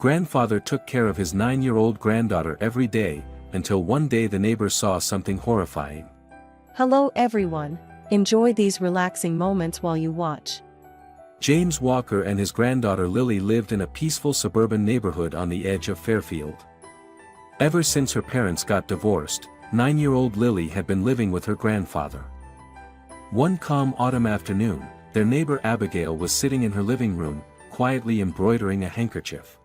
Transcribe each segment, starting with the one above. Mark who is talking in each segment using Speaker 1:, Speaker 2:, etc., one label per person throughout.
Speaker 1: Grandfather took care of his 9-year-old granddaughter every day, until one day the neighbor saw something horrifying.
Speaker 2: Hello everyone, enjoy these relaxing moments while you watch.
Speaker 1: James Walker and his granddaughter Lily lived in a peaceful suburban neighborhood on the edge of Fairfield. Ever since her parents got divorced, 9-year-old Lily had been living with her grandfather. One calm autumn afternoon, their neighbor Abigail was sitting in her living room, quietly embroidering a handkerchief.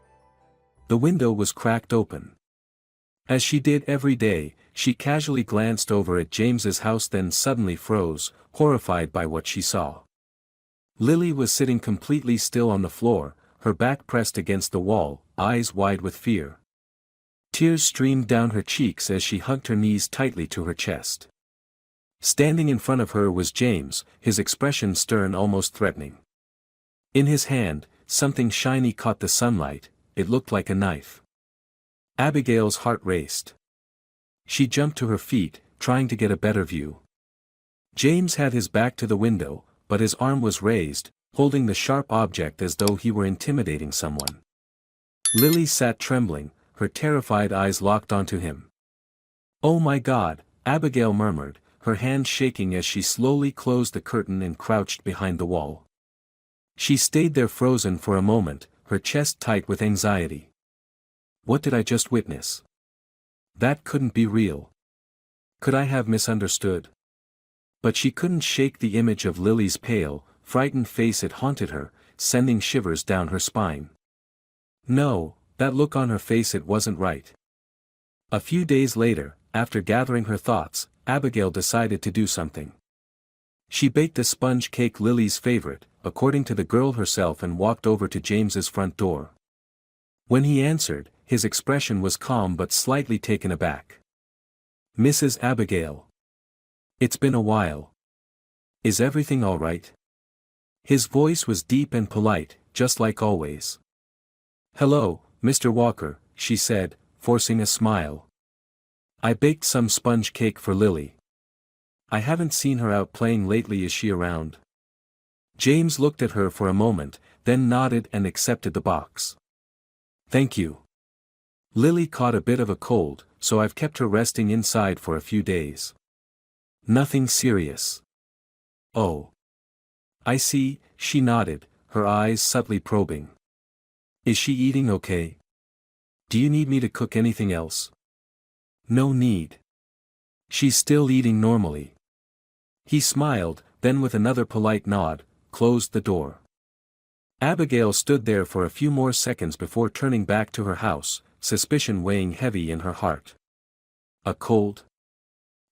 Speaker 1: The window was cracked open. As she did every day, she casually glanced over at James's house, then suddenly froze, horrified by what she saw. Lily was sitting completely still on the floor, her back pressed against the wall, eyes wide with fear. Tears streamed down her cheeks as she hugged her knees tightly to her chest. Standing in front of her was James, his expression stern, almost threatening. In his hand, something shiny caught the sunlight. It looked like a knife. Abigail's heart raced. She jumped to her feet, trying to get a better view. James had his back to the window, but his arm was raised, holding the sharp object as though he were intimidating someone. Lily sat trembling, her terrified eyes locked onto him. "Oh my God," Abigail murmured, her hand shaking as she slowly closed the curtain and crouched behind the wall. She stayed there frozen for a moment, her chest tight with anxiety. What did I just witness? That couldn't be real. Could I have misunderstood? But she couldn't shake the image of Lily's pale, frightened face. It haunted her, sending shivers down her spine. No, that look on her face, it wasn't right. A few days later, after gathering her thoughts, Abigail decided to do something. She baked a sponge cake, Lily's favorite, according to the girl herself, and walked over to James's front door. When he answered, his expression was calm but slightly taken aback. "Mrs. Abigail. It's been a while. Is everything all right?" His voice was deep and polite, just like always. "Hello, Mr. Walker," she said, forcing a smile. "I baked some sponge cake for Lily. I haven't seen her out playing lately. Is she around?" James looked at her for a moment, then nodded and accepted the box. "Thank you. Lily caught a bit of a cold, so I've kept her resting inside for a few days. Nothing serious." "Oh. I see," she nodded, her eyes subtly probing. "Is she eating okay? Do you need me to cook anything else?" "No need. She's still eating normally." He smiled, then with another polite nod, closed the door. Abigail stood there for a few more seconds before turning back to her house, suspicion weighing heavy in her heart. A cold?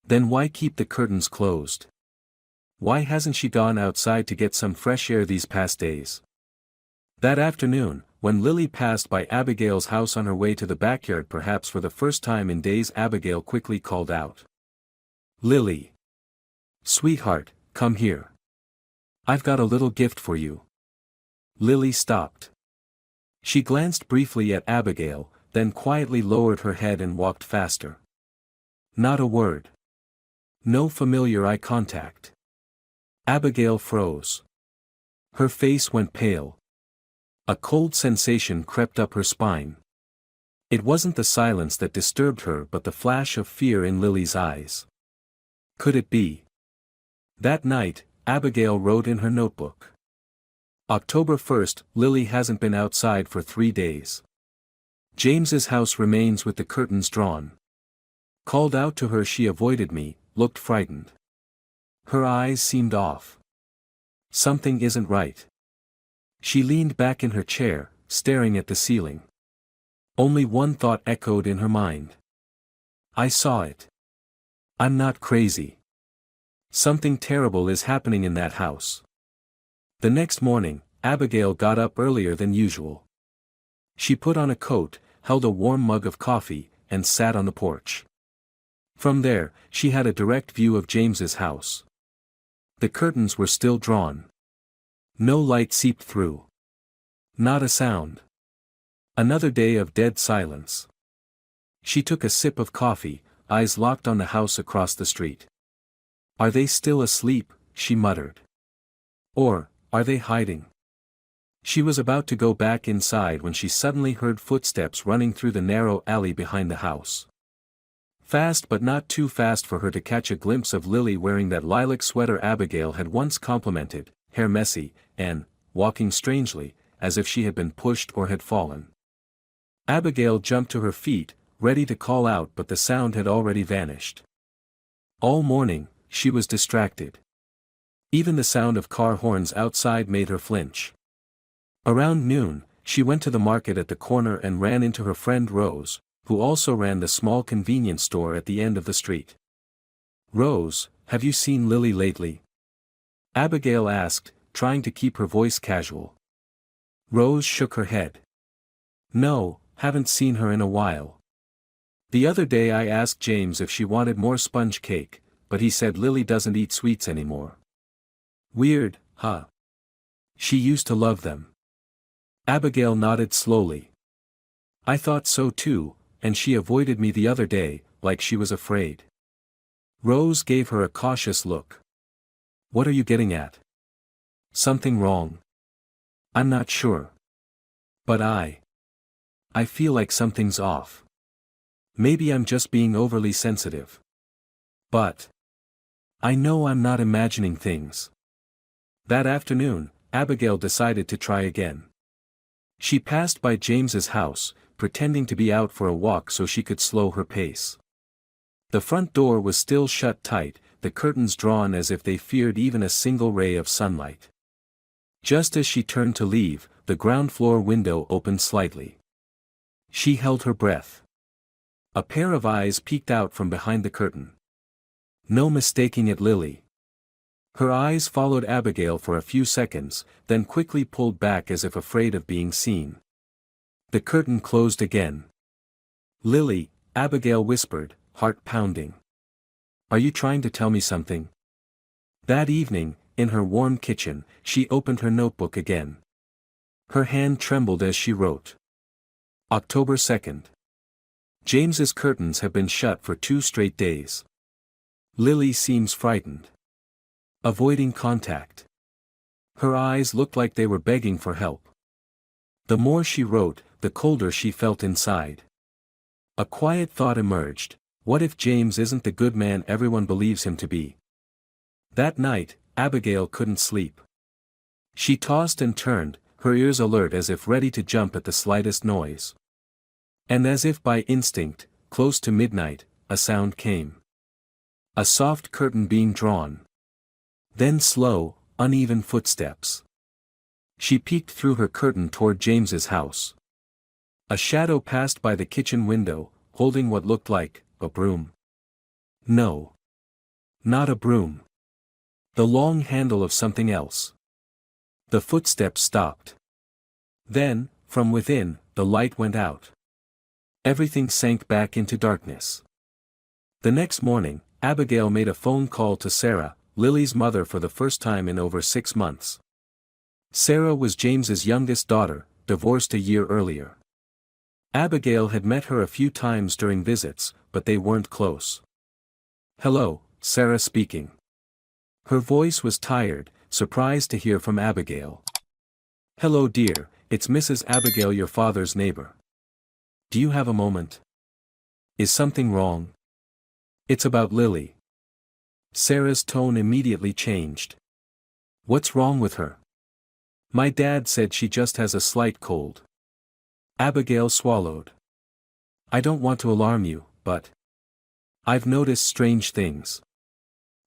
Speaker 1: Then why keep the curtains closed? Why hasn't she gone outside to get some fresh air these past days? That afternoon, when Lily passed by Abigail's house on her way to the backyard, perhaps for the first time in days, Abigail quickly called out. "Lily. Sweetheart, come here. I've got a little gift for you." Lily stopped. She glanced briefly at Abigail, then quietly lowered her head and walked faster. Not a word. No familiar eye contact. Abigail froze. Her face went pale. A cold sensation crept up her spine. It wasn't the silence that disturbed her but the flash of fear in Lily's eyes. Could it be? That night, Abigail wrote in her notebook. October 1st, Lily hasn't been outside for 3 days. James's house remains with the curtains drawn. Called out to her, she avoided me, looked frightened. Her eyes seemed off. Something isn't right. She leaned back in her chair, staring at the ceiling. Only one thought echoed in her mind. I saw it. I'm not crazy. Something terrible is happening in that house. The next morning, Abigail got up earlier than usual. She put on a coat, held a warm mug of coffee, and sat on the porch. From there, she had a direct view of James's house. The curtains were still drawn. No light seeped through. Not a sound. Another day of dead silence. She took a sip of coffee, eyes locked on the house across the street. Are they still asleep? She muttered. Or, are they hiding? She was about to go back inside when she suddenly heard footsteps running through the narrow alley behind the house. Fast but not too fast for her to catch a glimpse of Lily wearing that lilac sweater Abigail had once complimented, hair messy, and, walking strangely, as if she had been pushed or had fallen. Abigail jumped to her feet, ready to call out, but the sound had already vanished. All morning, she was distracted. Even the sound of car horns outside made her flinch. Around noon, she went to the market at the corner and ran into her friend Rose, who also ran the small convenience store at the end of the street. "Rose, have you seen Lily lately?" Abigail asked, trying to keep her voice casual. Rose shook her head. "No, haven't seen her in a while. The other day I asked James if she wanted more sponge cake, but he said Lily doesn't eat sweets anymore." "Weird, huh? She used to love them." Abigail nodded slowly. "I thought so too, and she avoided me the other day, like she was afraid." Rose gave her a cautious look. "What are you getting at? Something wrong?" "I'm not sure. But I feel like something's off. Maybe I'm just being overly sensitive. But I know I'm not imagining things." That afternoon, Abigail decided to try again. She passed by James's house, pretending to be out for a walk so she could slow her pace. The front door was still shut tight, the curtains drawn as if they feared even a single ray of sunlight. Just as she turned to leave, the ground floor window opened slightly. She held her breath. A pair of eyes peeked out from behind the curtain. No mistaking it, Lily. Her eyes followed Abigail for a few seconds, then quickly pulled back as if afraid of being seen. The curtain closed again. "Lily," Abigail whispered, heart pounding. "Are you trying to tell me something?" That evening, in her warm kitchen, she opened her notebook again. Her hand trembled as she wrote. October 2nd. James's curtains have been shut for 2 straight days. Lily seems frightened. Avoiding contact. Her eyes looked like they were begging for help. The more she wrote, the colder she felt inside. A quiet thought emerged: what if James isn't the good man everyone believes him to be? That night, Abigail couldn't sleep. She tossed and turned, her ears alert as if ready to jump at the slightest noise. And as if by instinct, close to midnight, a sound came. A soft curtain being drawn. Then slow, uneven footsteps. She peeked through her curtain toward James's house. A shadow passed by the kitchen window, holding what looked like a broom. No. Not a broom. The long handle of something else. The footsteps stopped. Then, from within, the light went out. Everything sank back into darkness. The next morning, Abigail made a phone call to Sarah, Lily's mother, for the first time in over 6 months. Sarah was James's youngest daughter, divorced a year earlier. Abigail had met her a few times during visits, but they weren't close. "Hello," Sarah speaking. Her voice was tired, surprised to hear from Abigail. "Hello dear, it's Mrs. Abigail, your father's neighbor. Do you have a moment? Is something wrong?" "It's about Lily." Sarah's tone immediately changed. "What's wrong with her?" "My dad said she just has a slight cold." Abigail swallowed. "I don't want to alarm you, but I've noticed strange things.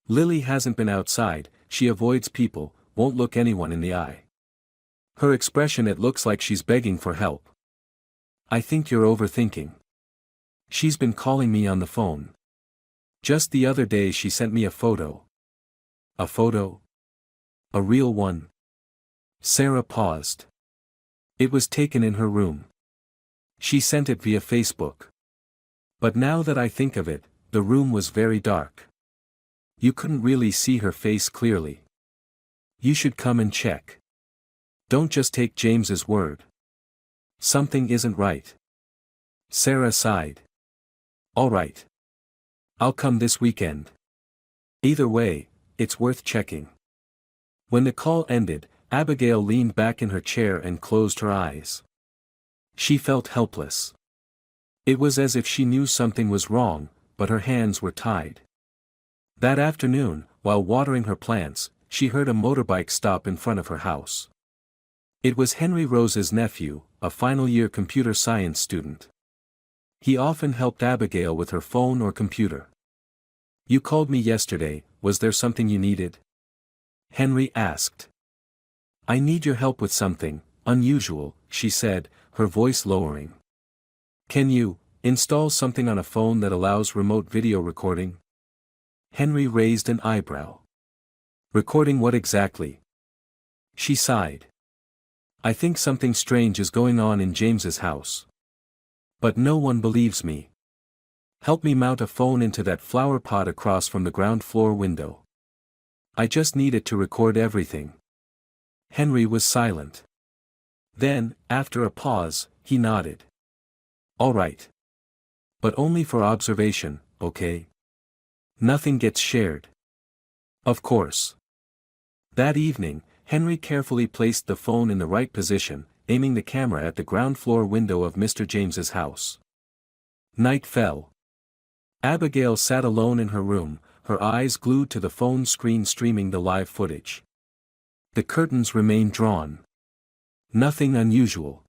Speaker 1: Lily hasn't been outside, she avoids people, won't look anyone in the eye. Her expression, it looks like she's begging for help. I think you're overthinking. She's been calling me on the phone. Just the other day she sent me a photo." "A photo? A real one?" Sarah paused. "It was taken in her room. She sent it via Facebook. But now that I think of it, the room was very dark. You couldn't really see her face clearly. You should come and check. Don't just take James's word. Something isn't right." Sarah sighed. "All right. I'll come this weekend. Either way, it's worth checking." When the call ended, Abigail leaned back in her chair and closed her eyes. She felt helpless. It was as if she knew something was wrong, but her hands were tied. That afternoon, while watering her plants, she heard a motorbike stop in front of her house. It was Henry Rose's nephew, a final-year computer science student. He often helped Abigail with her phone or computer. "You called me yesterday, was there something you needed?" Henry asked. "I need your help with something unusual," she said, her voice lowering. "Can you install something on a phone that allows remote video recording?" Henry raised an eyebrow. "Recording what exactly?" She sighed. "I think something strange is going on in James's house. But no one believes me. Help me mount a phone into that flower pot across from the ground floor window. I just need it to record everything." Henry was silent. Then, after a pause, he nodded. "All right. But only for observation, okay? Nothing gets shared." "Of course." That evening, Henry carefully placed the phone in the right position, aiming the camera at the ground floor window of Mr. James's house. Night fell. Abigail sat alone in her room, her eyes glued to the phone screen streaming the live footage. The curtains remained drawn. Nothing unusual.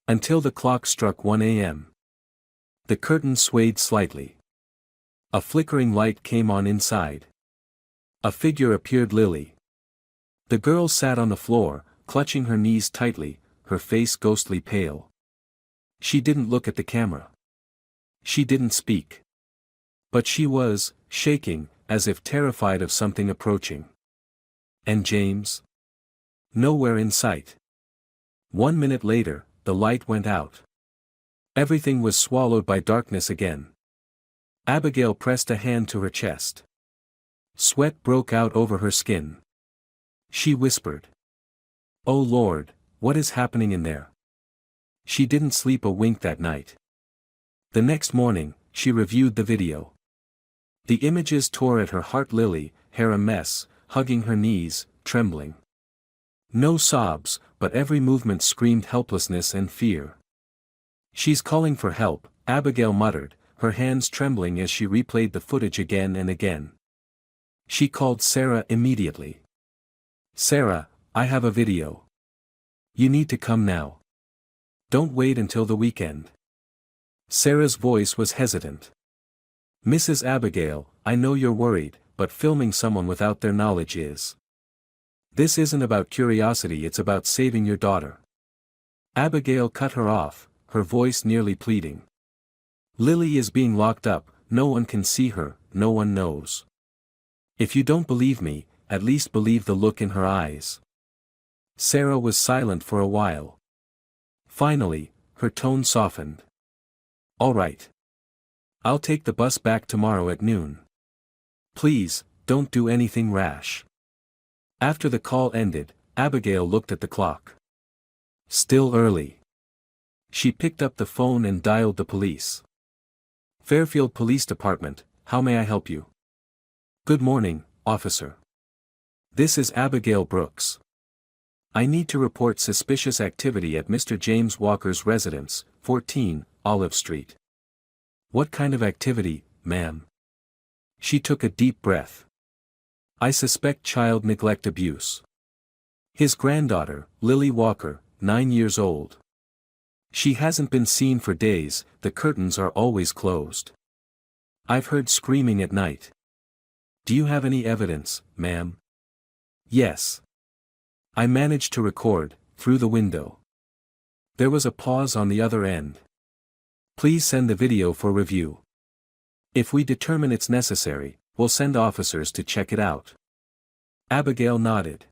Speaker 1: Until the clock struck 1 a.m. The curtain swayed slightly. A flickering light came on inside. A figure appeared. Lily. The girl sat on the floor, clutching her knees tightly, her face ghostly pale. She didn't look at the camera. She didn't speak. But she was shaking, as if terrified of something approaching. And James? Nowhere in sight. 1 minute later, the light went out. Everything was swallowed by darkness again. Abigail pressed a hand to her chest. Sweat broke out over her skin. She whispered, "Oh Lord, what is happening in there?" She didn't sleep a wink that night. The next morning, she reviewed the video. The images tore at her heart. Lily, hair a mess, hugging her knees, trembling. No sobs, but every movement screamed helplessness and fear. "She's calling for help," Abigail muttered, her hands trembling as she replayed the footage again and again. She called Sarah immediately. "Sarah, I have a video. You need to come now. Don't wait until the weekend." Sarah's voice was hesitant. "Mrs. Abigail, I know you're worried, but filming someone without their knowledge is. This isn't about curiosity, it's about saving your daughter." Abigail cut her off, her voice nearly pleading. "Lily is being locked up, no one can see her, no one knows. If you don't believe me, at least believe the look in her eyes." Sarah was silent for a while. Finally, her tone softened. "All right. I'll take the bus back tomorrow at noon. Please, don't do anything rash." After the call ended, Abigail looked at the clock. Still early. She picked up the phone and dialed the police. "Fairfield Police Department, how may I help you?" "Good morning, officer. This is Abigail Brooks. I need to report suspicious activity at Mr. James Walker's residence, 14, Olive Street." "What kind of activity, ma'am?" She took a deep breath. "I suspect child neglect abuse. His granddaughter, Lily Walker, 9 years old. She hasn't been seen for days, the curtains are always closed. I've heard screaming at night." "Do you have any evidence, ma'am?" "Yes. I managed to record, through the window." There was a pause on the other end. "Please send the video for review. If we determine it's necessary, we'll send officers to check it out." Abigail nodded.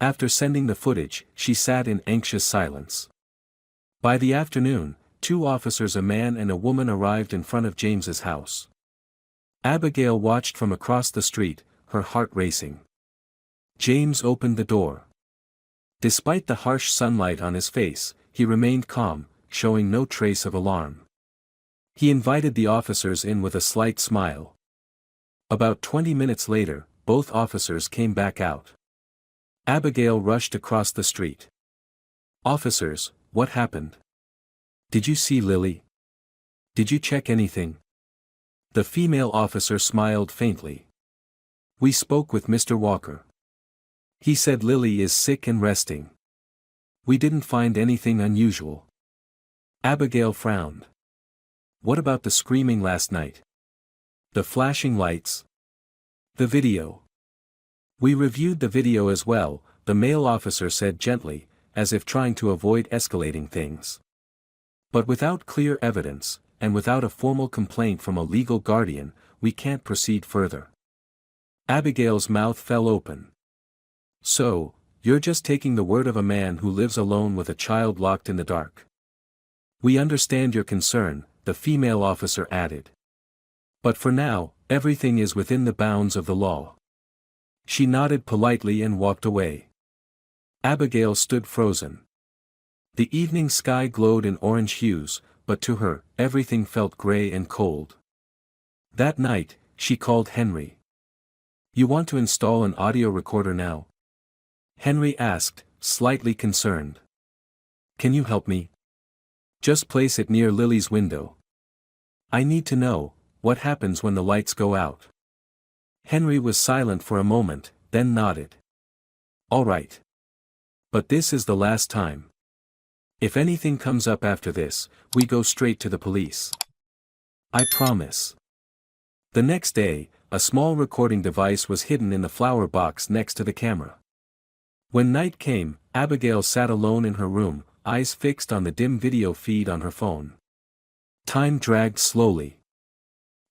Speaker 1: After sending the footage, she sat in anxious silence. By the afternoon, 2 officers, a man and a woman, arrived in front of James's house. Abigail watched from across the street, her heart racing. James opened the door. Despite the harsh sunlight on his face, he remained calm, showing no trace of alarm. He invited the officers in with a slight smile. About 20 minutes later, both officers came back out. Abigail rushed across the street. "Officers, what happened? Did you see Lily? Did you check anything?" The female officer smiled faintly. "We spoke with Mr. Walker. He said Lily is sick and resting. We didn't find anything unusual." Abigail frowned. "What about the screaming last night? The flashing lights? The video?" "We reviewed the video as well," the male officer said gently, as if trying to avoid escalating things. "But without clear evidence, and without a formal complaint from a legal guardian, we can't proceed further." Abigail's mouth fell open. "So, you're just taking the word of a man who lives alone with a child locked in the dark?" "We understand your concern," the female officer added. "But for now, everything is within the bounds of the law." She nodded politely and walked away. Abigail stood frozen. The evening sky glowed in orange hues, but to her, everything felt gray and cold. That night, she called Henry. "You want to install an audio recorder now?" Henry asked, slightly concerned. "Can you help me? Just place it near Lily's window. I need to know what happens when the lights go out." Henry was silent for a moment, then nodded. "All right. But this is the last time. If anything comes up after this, we go straight to the police. I promise." The next day, a small recording device was hidden in the flower box next to the camera. When night came, Abigail sat alone in her room, eyes fixed on the dim video feed on her phone. Time dragged slowly.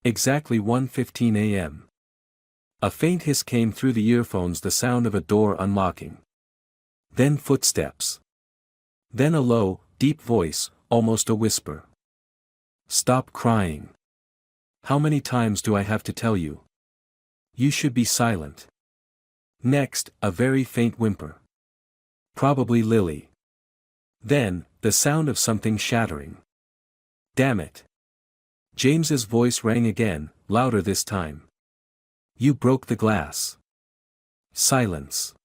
Speaker 1: Exactly 1:15 a.m. A faint hiss came through the earphones, the sound of a door unlocking. Then footsteps. Then a low, deep voice, almost a whisper. "Stop crying. How many times do I have to tell you? You should be silent." Next, a very faint whimper. "Probably Lily." Then, the sound of something shattering. "Damn it." James's voice rang again, louder this time. "You broke the glass." Silence.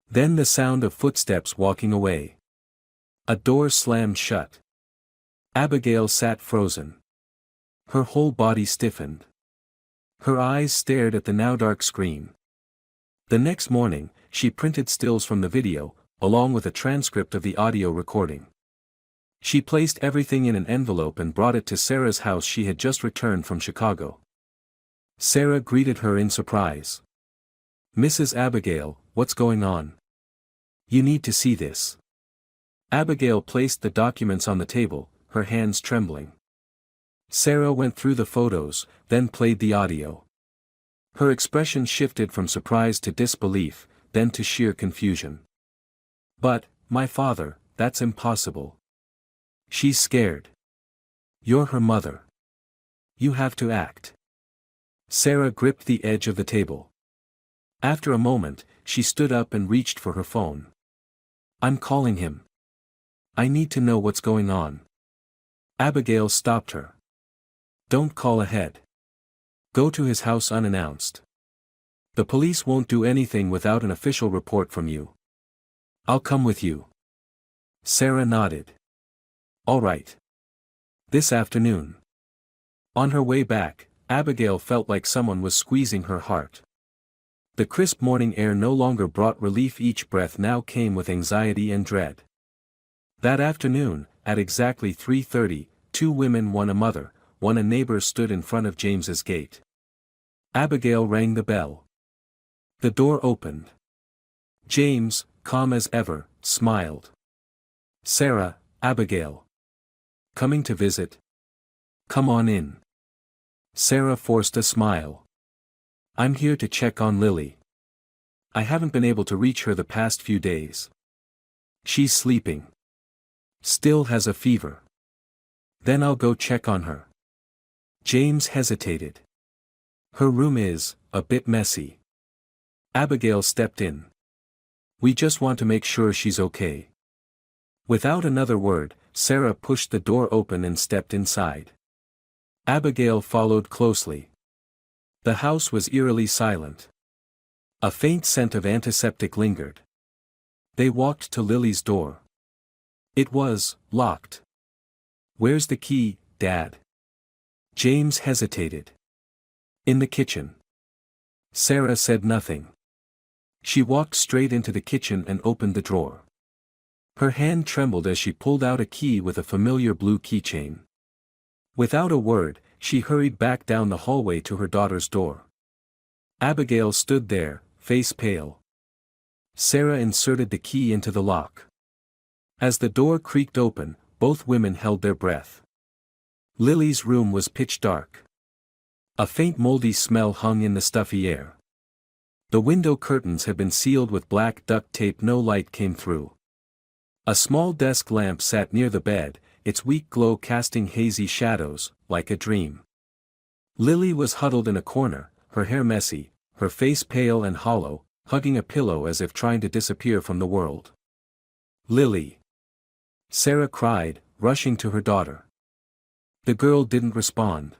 Speaker 1: Then the sound of footsteps walking away. A door slammed shut. Abigail sat frozen. Her whole body stiffened. Her eyes stared at the now dark screen. The next morning, she printed stills from the video, along with a transcript of the audio recording. She placed everything in an envelope and brought it to Sarah's house. She had just returned from Chicago. Sarah greeted her in surprise. "Mrs. Abigail, what's going on? You need to see this." Abigail placed the documents on the table, her hands trembling. Sarah went through the photos, then played the audio. Her expression shifted from surprise to disbelief, then to sheer confusion. "But, my father, that's impossible. She's scared. You're her mother. You have to act." Sarah gripped the edge of the table. After a moment, she stood up and reached for her phone. "I'm calling him. I need to know what's going on." Abigail stopped her. "Don't call ahead. Go to his house unannounced. The police won't do anything without an official report from you." "I'll come with you." Sarah nodded. "All right. This afternoon." On her way back, Abigail felt like someone was squeezing her heart. The crisp morning air no longer brought relief. Each breath now came with anxiety and dread. That afternoon, at exactly 3:30, two women, one a mother, one a neighbor, stood in front of James's gate. Abigail rang the bell. The door opened. James, calm as ever, smiled. "Sarah, Abigail. Coming to visit? Come on in." Sarah forced a smile. "I'm here to check on Lily. I haven't been able to reach her the past few days. She's sleeping. Still has a fever. Then I'll go check on her." James hesitated. "Her room is a bit messy." Abigail stepped in. "We just want to make sure she's okay." Without another word, Sarah pushed the door open and stepped inside. Abigail followed closely. The house was eerily silent. A faint scent of antiseptic lingered. They walked to Lily's door. It was locked. "Where's the key, Dad?" James hesitated. "In the kitchen." Sarah said nothing. She walked straight into the kitchen and opened the drawer. Her hand trembled as she pulled out a key with a familiar blue keychain. Without a word, she hurried back down the hallway to her daughter's door. Abigail stood there, face pale. Sarah inserted the key into the lock. As the door creaked open, both women held their breath. Lily's room was pitch dark. A faint moldy smell hung in the stuffy air. The window curtains had been sealed with black duct tape. No light came through. A small desk lamp sat near the bed, its weak glow casting hazy shadows, like a dream. Lily was huddled in a corner, her hair messy, her face pale and hollow, hugging a pillow as if trying to disappear from the world. "Lily!" Sarah cried, rushing to her daughter. The girl didn't respond.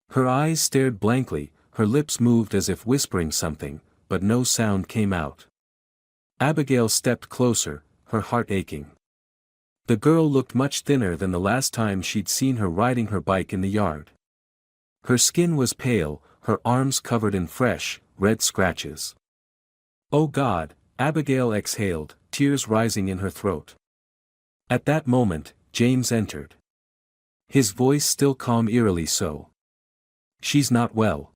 Speaker 1: Her eyes stared blankly, her lips moved as if whispering something, but no sound came out. Abigail stepped closer, her heart aching. The girl looked much thinner than the last time she'd seen her riding her bike in the yard. Her skin was pale, her arms covered in fresh, red scratches. "Oh God," Abigail exhaled, tears rising in her throat. At that moment, James entered. His voice still calm, eerily so. "She's not well.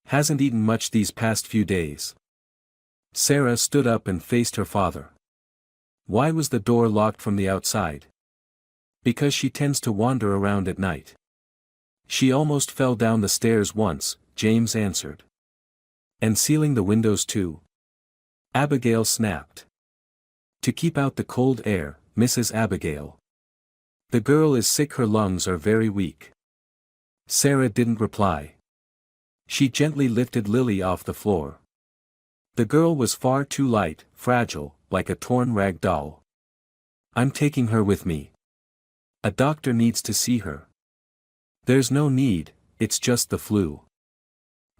Speaker 1: Hasn't eaten much these past few days." Sarah stood up and faced her father. "Why was the door locked from the outside?" "Because she tends to wander around at night. She almost fell down the stairs once," James answered. "And sealing the windows too?" Abigail snapped. "To keep out the cold air, Mrs. Abigail. The girl is sick, her lungs are very weak." Sarah didn't reply. She gently lifted Lily off the floor. The girl was far too light, fragile, like a torn rag doll. "I'm taking her with me. A doctor needs to see her." "There's no need, it's just the flu."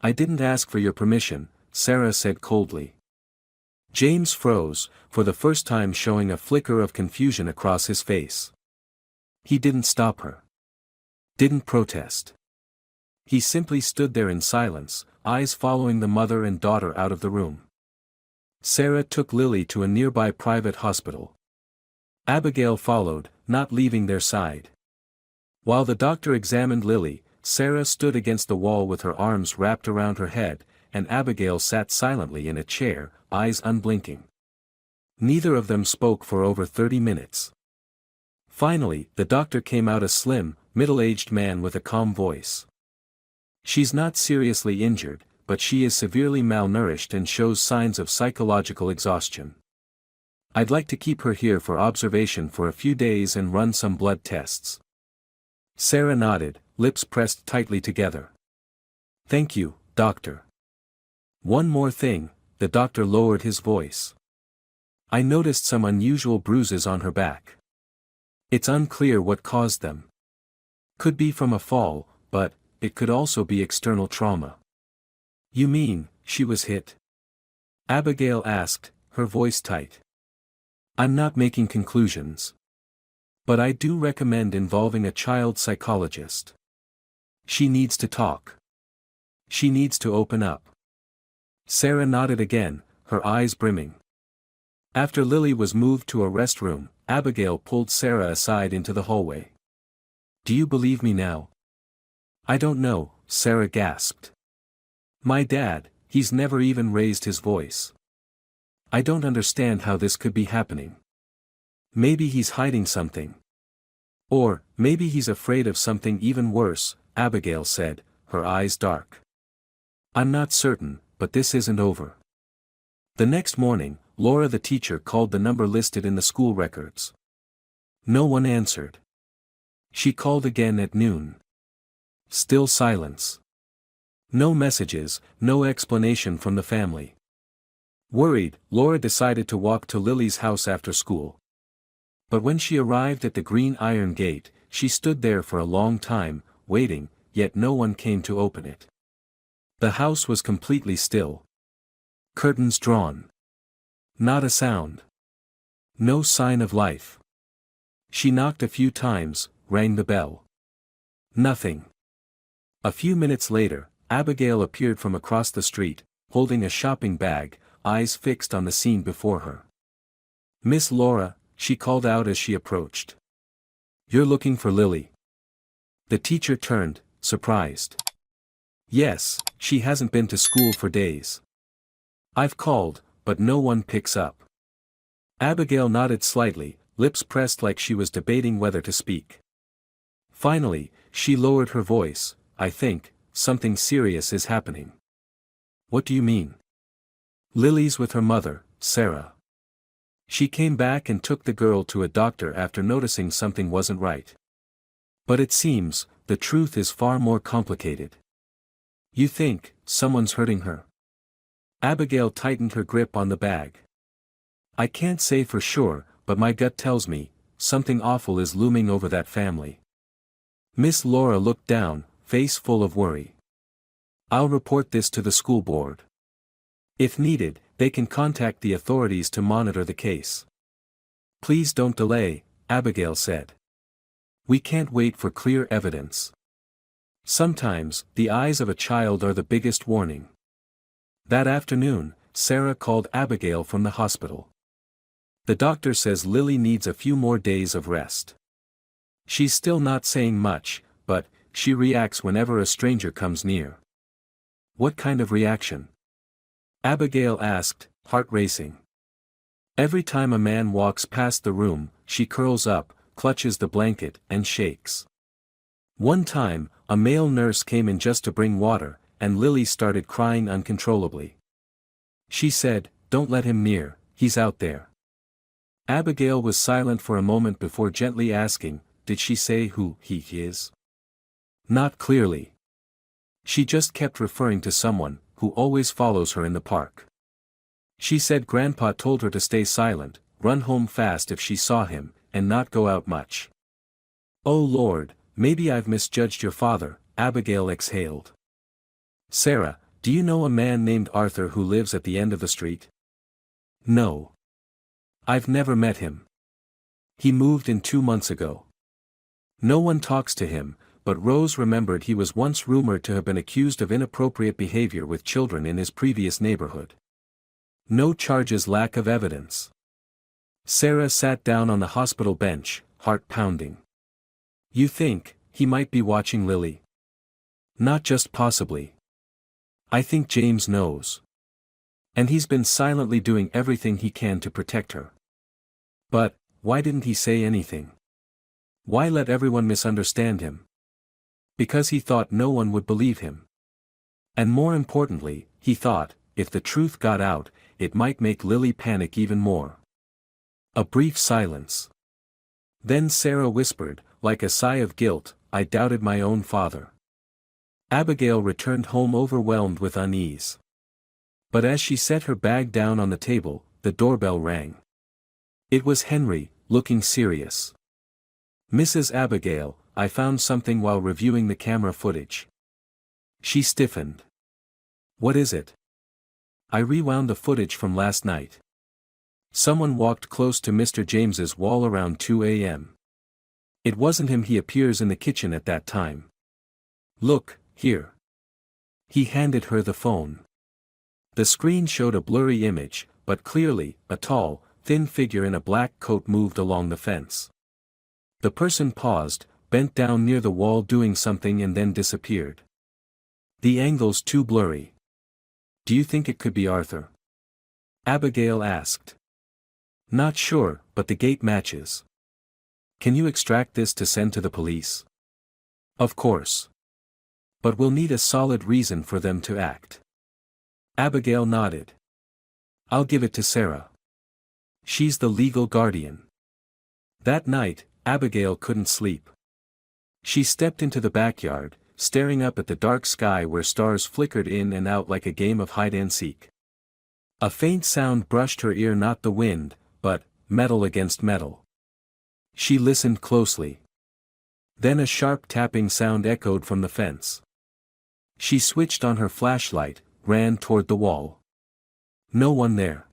Speaker 1: "I didn't ask for your permission," Sarah said coldly. James froze, for the first time showing a flicker of confusion across his face. He didn't stop her. Didn't protest. He simply stood there in silence, eyes following the mother and daughter out of the room. Sarah took Lily to a nearby private hospital. Abigail followed, not leaving their side. While the doctor examined Lily, Sarah stood against the wall with her arms wrapped around her head, and Abigail sat silently in a chair, eyes unblinking. Neither of them spoke for over 30 minutes. Finally, the doctor came out, a slim, middle-aged man with a calm voice. "She's not seriously injured, but she is severely malnourished and shows signs of psychological exhaustion. I'd like to keep her here for observation for a few days and run some blood tests." Sarah nodded, lips pressed tightly together. "Thank you, doctor. One more thing," the doctor lowered his voice. "I noticed some unusual bruises on her back. It's unclear what caused them. Could be from a fall, but it could also be external trauma." "You mean, she was hit?" Abigail asked, her voice tight. "I'm not making conclusions. But I do recommend involving a child psychologist. She needs to talk. She needs to open up." Sarah nodded again, her eyes brimming. After Lily was moved to a rest room, Abigail pulled Sarah aside into the hallway. "Do you believe me now?" "I don't know," Sarah gasped. "My dad, he's never even raised his voice. I don't understand how this could be happening. Maybe he's hiding something. Or, maybe he's afraid of something even worse," Abigail said, her eyes dark. "I'm not certain, but this isn't over." The next morning, Laura the teacher called the number listed in the school records. No one answered. She called again at noon. Still silence. No messages, no explanation from the family. Worried, Laura decided to walk to Lily's house after school. But when she arrived at the green iron gate, she stood there for a long time, waiting, yet no one came to open it. The house was completely still. Curtains drawn. Not a sound. No sign of life. She knocked a few times, rang the bell. Nothing. A few minutes later, Abigail appeared from across the street, holding a shopping bag, eyes fixed on the scene before her. "Miss Laura," she called out as she approached. "You're looking for Lily." The teacher turned, surprised. "Yes, she hasn't been to school for days. I've called, but no one picks up." Abigail nodded slightly, lips pressed like she was debating whether to speak. Finally, she lowered her voice. "I think something serious is happening." "What do you mean?" "Lily's with her mother, Sarah. She came back and took the girl to a doctor after noticing something wasn't right. But it seems, the truth is far more complicated." "You think someone's hurting her?" Abigail tightened her grip on the bag. "I can't say for sure, but my gut tells me, something awful is looming over that family." Miss Laura looked down, face full of worry. "I'll report this to the school board. If needed, they can contact the authorities to monitor the case." "Please don't delay," Abigail said. "We can't wait for clear evidence. Sometimes, the eyes of a child are the biggest warning." That afternoon, Sarah called Abigail from the hospital. "The doctor says Lily needs a few more days of rest. She's still not saying much, but she reacts whenever a stranger comes near." "What kind of reaction?" Abigail asked, heart racing. "Every time a man walks past the room, she curls up, clutches the blanket, and shakes. One time, a male nurse came in just to bring water, and Lily started crying uncontrollably. She said, 'Don't let him near, he's out there.'" Abigail was silent for a moment before gently asking, "Did she say who he is?" "Not clearly. She just kept referring to someone who always follows her in the park. She said Grandpa told her to stay silent, run home fast if she saw him, and not go out much." "Oh Lord, maybe I've misjudged your father," Abigail exhaled. "Sarah, do you know a man named Arthur who lives at the end of the street?" "No. I've never met him. He moved in 2 months ago. No one talks to him, but Rose remembered he was once rumored to have been accused of inappropriate behavior with children in his previous neighborhood. No charges, lack of evidence." Sarah sat down on the hospital bench, heart pounding. "You think he might be watching Lily?" "Not just possibly. I think James knows. And he's been silently doing everything he can to protect her. But why didn't he say anything? Why let everyone misunderstand him? Because he thought no one would believe him. And more importantly, he thought, if the truth got out, it might make Lily panic even more." A brief silence. Then Sarah whispered, like a sigh of guilt, "I doubted my own father." Abigail returned home overwhelmed with unease. But as she set her bag down on the table, the doorbell rang. It was Henry, looking serious. "Mrs. Abigail, I found something while reviewing the camera footage." She stiffened. "What is it?" "I rewound the footage from last night. Someone walked close to Mr. James's wall around 2 a.m. It wasn't him. He appears in the kitchen at that time. Look, here." He handed her the phone. The screen showed a blurry image, but clearly, a tall, thin figure in a black coat moved along the fence. The person paused, bent down near the wall doing something, and then disappeared. "The angle's too blurry. Do you think it could be Arthur?" Abigail asked. "Not sure, but the gait matches." "Can you extract this to send to the police?" "Of course. But we'll need a solid reason for them to act." Abigail nodded. "I'll give it to Sarah. She's the legal guardian." That night, Abigail couldn't sleep. She stepped into the backyard, staring up at the dark sky where stars flickered in and out like a game of hide-and-seek. A faint sound brushed her ear, not the wind, but metal against metal. She listened closely. Then a sharp tapping sound echoed from the fence. She switched on her flashlight, ran toward the wall. No one there.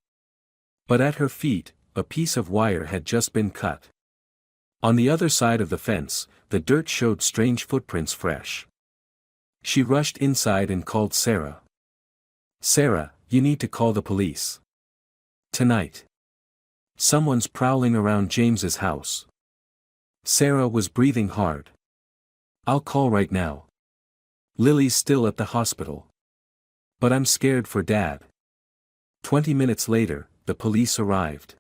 Speaker 1: But at her feet, a piece of wire had just been cut. On the other side of the fence, the dirt showed strange footprints fresh. She rushed inside and called Sarah. "Sarah, you need to call the police. Tonight. Someone's prowling around James's house." Sarah was breathing hard. "I'll call right now. Lily's still at the hospital. But I'm scared for Dad." 20 minutes later, the police arrived.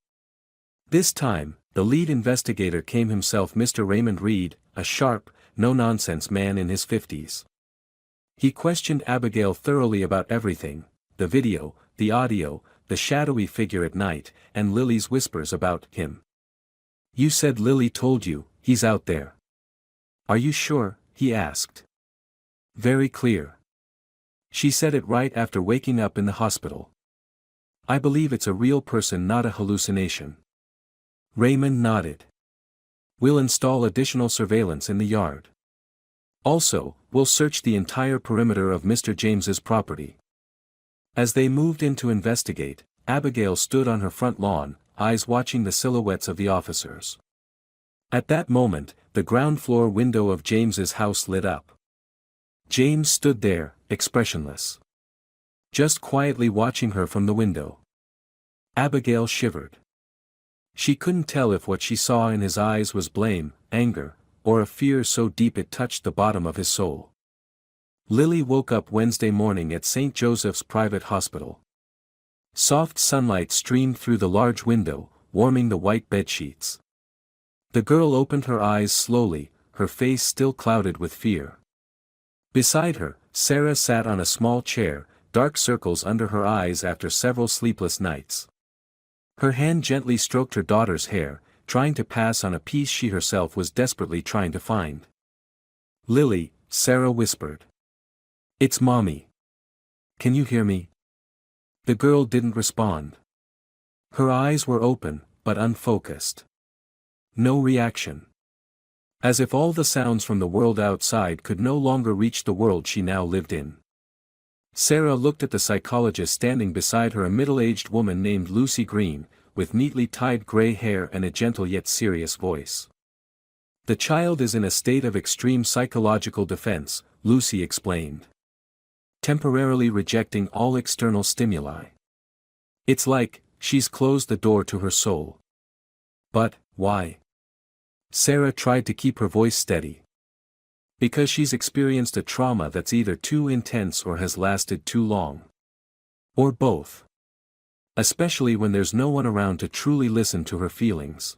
Speaker 1: This time, the lead investigator came himself, Mr. Raymond Reed, a sharp, no-nonsense man in his 50s. He questioned Abigail thoroughly about everything: the video, the audio, the shadowy figure at night, and Lily's whispers about him. "You said Lily told you, he's out there. Are you sure?" he asked. "Very clear. She said it right after waking up in the hospital. I believe it's a real person, not a hallucination." Raymond nodded. "We'll install additional surveillance in the yard. Also, we'll search the entire perimeter of Mr. James's property." As they moved in to investigate, Abigail stood on her front lawn, eyes watching the silhouettes of the officers. At that moment, the ground floor window of James's house lit up. James stood there, expressionless. Just quietly watching her from the window. Abigail shivered. She couldn't tell if what she saw in his eyes was blame, anger, or a fear so deep it touched the bottom of his soul. Lily woke up Wednesday morning at St. Joseph's Private Hospital. Soft sunlight streamed through the large window, warming the white bedsheets. The girl opened her eyes slowly, her face still clouded with fear. Beside her, Sarah sat on a small chair, dark circles under her eyes after several sleepless nights. Her hand gently stroked her daughter's hair, trying to pass on a piece she herself was desperately trying to find. "Lily," Sarah whispered. "It's Mommy. Can you hear me?" The girl didn't respond. Her eyes were open, but unfocused. No reaction. As if all the sounds from the world outside could no longer reach the world she now lived in. Sarah looked at the psychologist standing beside her, a middle-aged woman named Lucy Green, with neatly tied gray hair and a gentle yet serious voice. "The child is in a state of extreme psychological defense," Lucy explained. "Temporarily rejecting all external stimuli. It's like, she's closed the door to her soul." "But, why?" Sarah tried to keep her voice steady. "Because she's experienced a trauma that's either too intense or has lasted too long. Or both. Especially when there's no one around to truly listen to her feelings."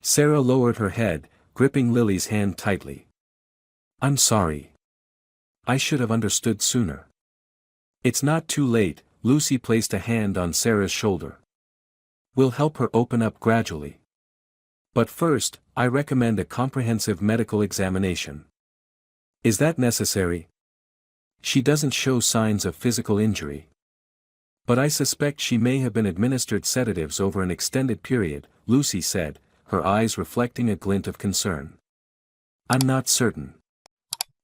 Speaker 1: Sarah lowered her head, gripping Lily's hand tightly. "I'm sorry. I should have understood sooner." "It's not too late," Lucy placed a hand on Sarah's shoulder. "We'll help her open up gradually. But first, I recommend a comprehensive medical examination." "Is that necessary?" "She doesn't show signs of physical injury. But I suspect she may have been administered sedatives over an extended period," Lucy said, her eyes reflecting a glint of concern. "I'm not certain.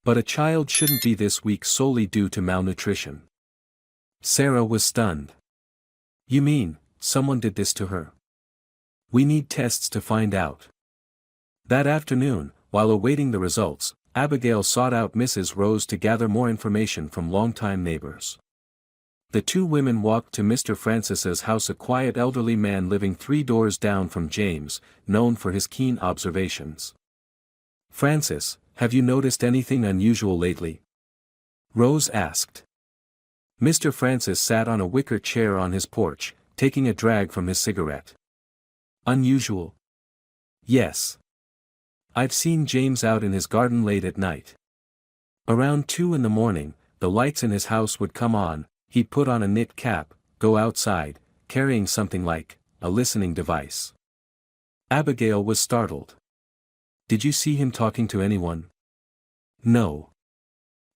Speaker 1: But a child shouldn't be this weak solely due to malnutrition." Sarah was stunned. "You mean, someone did this to her?" "We need tests to find out." That afternoon, while awaiting the results, Abigail sought out Mrs. Rose to gather more information from longtime neighbors. The two women walked to Mr. Francis's house, a quiet elderly man living 3 doors down from James, known for his keen observations. "Francis, have you noticed anything unusual lately?" Rose asked. Mr. Francis sat on a wicker chair on his porch, taking a drag from his cigarette. "Unusual?" "Yes. I've seen James out in his garden late at night. Around 2 in the morning, the lights in his house would come on, he'd put on a knit cap, go outside, carrying something like a listening device." Abigail was startled. "Did you see him talking to anyone?" "No.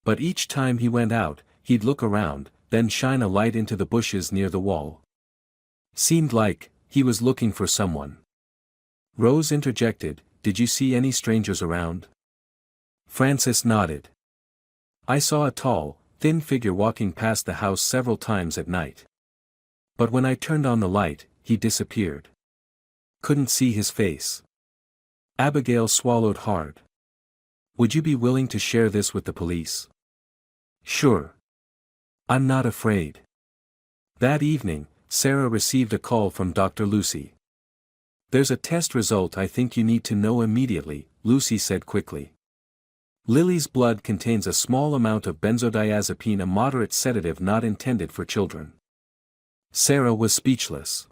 Speaker 1: But each time he went out, he'd look around, then shine a light into the bushes near the wall. Seemed like he was looking for someone." Rose interjected, "Did you see any strangers around?" Francis nodded. "I saw a tall, thin figure walking past the house several times at night. But when I turned on the light, he disappeared." couldn't see his face. Abigail swallowed hard. Would you be willing to share this with the police? Sure. I'm not afraid. That evening, Sarah received a call from Dr. Lucy. There's a test result I think you need to know immediately, Lucy said quickly. Lily's blood contains a small amount of benzodiazepine, a moderate sedative not intended for children. Sarah was speechless.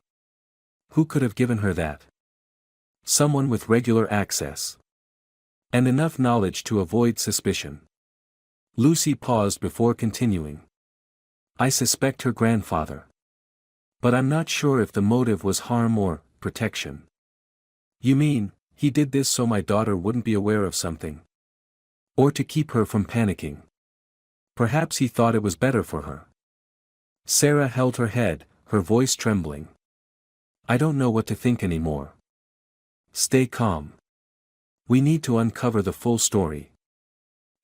Speaker 1: Who could have given her that? Someone with regular access. And enough knowledge to avoid suspicion. Lucy paused before continuing. I suspect her grandfather. But I'm not sure if the motive was harm or protection. You mean, he did this so my daughter wouldn't be aware of something? Or to keep her from panicking? Perhaps he thought it was better for her. Sarah held her head, her voice trembling. I don't know what to think anymore. Stay calm. We need to uncover the full story.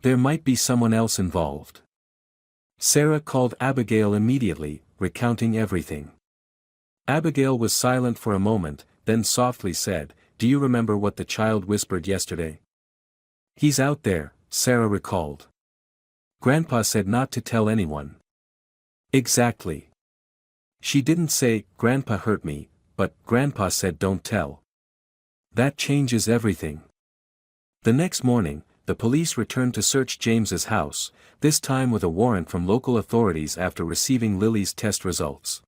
Speaker 1: There might be someone else involved. Sarah called Abigail immediately, recounting everything. Abigail was silent for a moment, then softly said, Do you remember what the child whispered yesterday? He's out there, Sarah recalled. Grandpa said not to tell anyone. Exactly. She didn't say, Grandpa hurt me, but Grandpa said don't tell. That changes everything. The next morning, the police returned to search James's house, this time with a warrant from local authorities after receiving Lily's test results.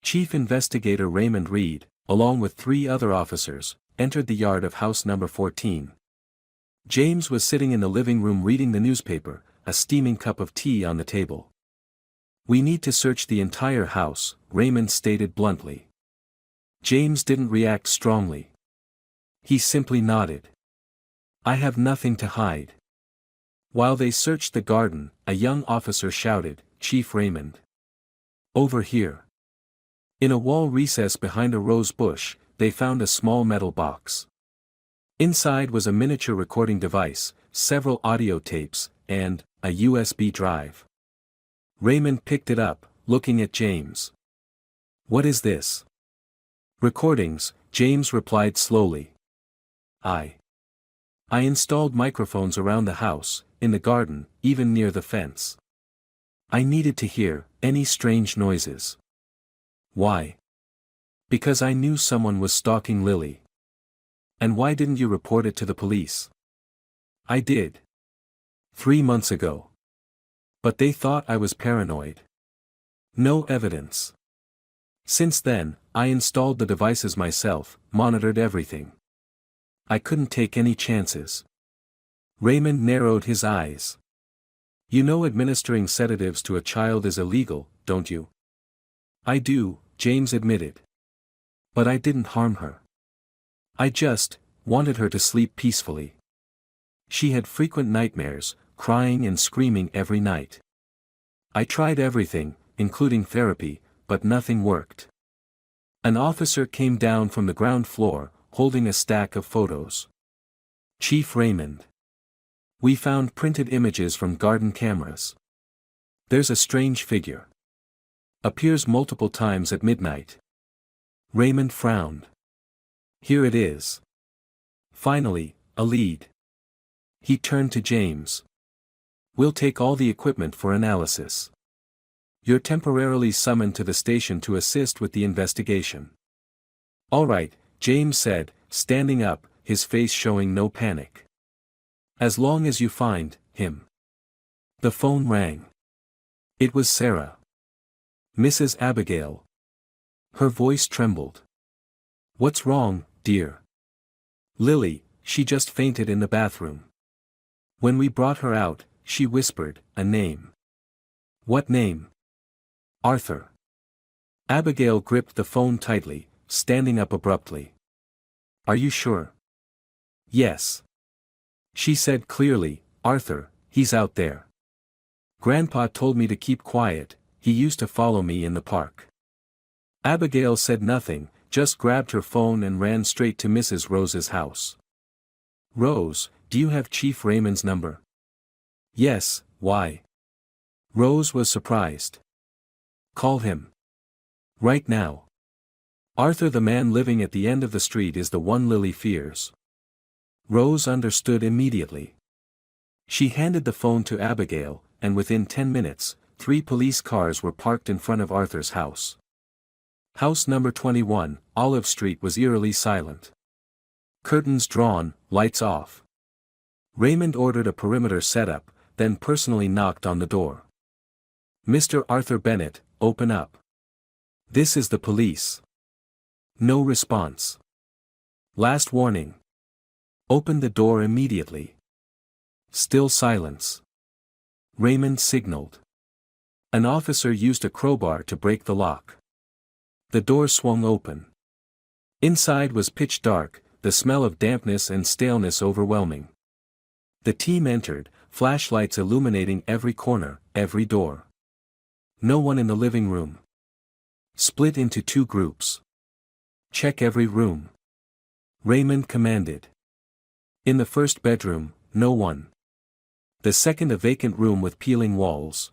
Speaker 1: Chief Investigator Raymond Reed, along with 3 other officers, entered the yard of house number 14. James was sitting in the living room reading the newspaper, a steaming cup of tea on the table. We need to search the entire house, Raymond stated bluntly. James didn't react strongly. He simply nodded. I have nothing to hide. While they searched the garden, a young officer shouted, Chief Raymond. Over here. In a wall recess behind a rose bush, they found a small metal box. Inside was a miniature recording device, several audio tapes, and a USB drive. Raymond picked it up, looking at James. What is this? Recordings, James replied slowly. I installed microphones around the house, in the garden, even near the fence. I needed to hear any strange noises. Why? Because I knew someone was stalking Lily. And why didn't you report it to the police? I did. 3 months ago. But they thought I was paranoid. No evidence. Since then, I installed the devices myself, monitored everything. I couldn't take any chances. Raymond narrowed his eyes. You know administering sedatives to a child is illegal, don't you? I do, James admitted. But I didn't harm her. I just wanted her to sleep peacefully. She had frequent nightmares, crying and screaming every night. I tried everything, including therapy, but nothing worked. An officer came down from the ground floor, holding a stack of photos. Chief Raymond. We found printed images from garden cameras. There's a strange figure. Appears multiple times at midnight. Raymond frowned. Here it is. Finally, a lead. He turned to James. We'll take all the equipment for analysis. You're temporarily summoned to the station to assist with the investigation. All right, James said, standing up, his face showing no panic. As long as you find him. The phone rang. It was Sarah. Mrs. Abigail. Her voice trembled. What's wrong, dear? Lily, she just fainted in the bathroom. When we brought her out, she whispered, a name. What name? Arthur. Abigail gripped the phone tightly, standing up abruptly. Are you sure? Yes. She said clearly, Arthur, he's out there. Grandpa told me to keep quiet, he used to follow me in the park. Abigail said nothing, just grabbed her phone and ran straight to Mrs. Rose's house. Rose, do you have Chief Raymond's number? Yes, why? Rose was surprised. Call him. Right now. Arthur, the man living at the end of the street, is the one Lily fears. Rose understood immediately. She handed the phone to Abigail, and within 10 minutes, 3 police cars were parked in front of Arthur's house. House number 21, Olive Street, was eerily silent. Curtains drawn, lights off. Raymond ordered a perimeter setup, then personally knocked on the door. "Mr. Arthur Bennett, open up. This is the police." No response. "Last warning. Open the door immediately." Still silence. Raymond signaled. An officer used a crowbar to break the lock. The door swung open. Inside was pitch dark, the smell of dampness and staleness overwhelming. The team entered, flashlights illuminating every corner, every door. No one in the living room. Split into 2 groups. "Check every room," Raymond commanded. In the first bedroom, no one. The second, a vacant room with peeling walls.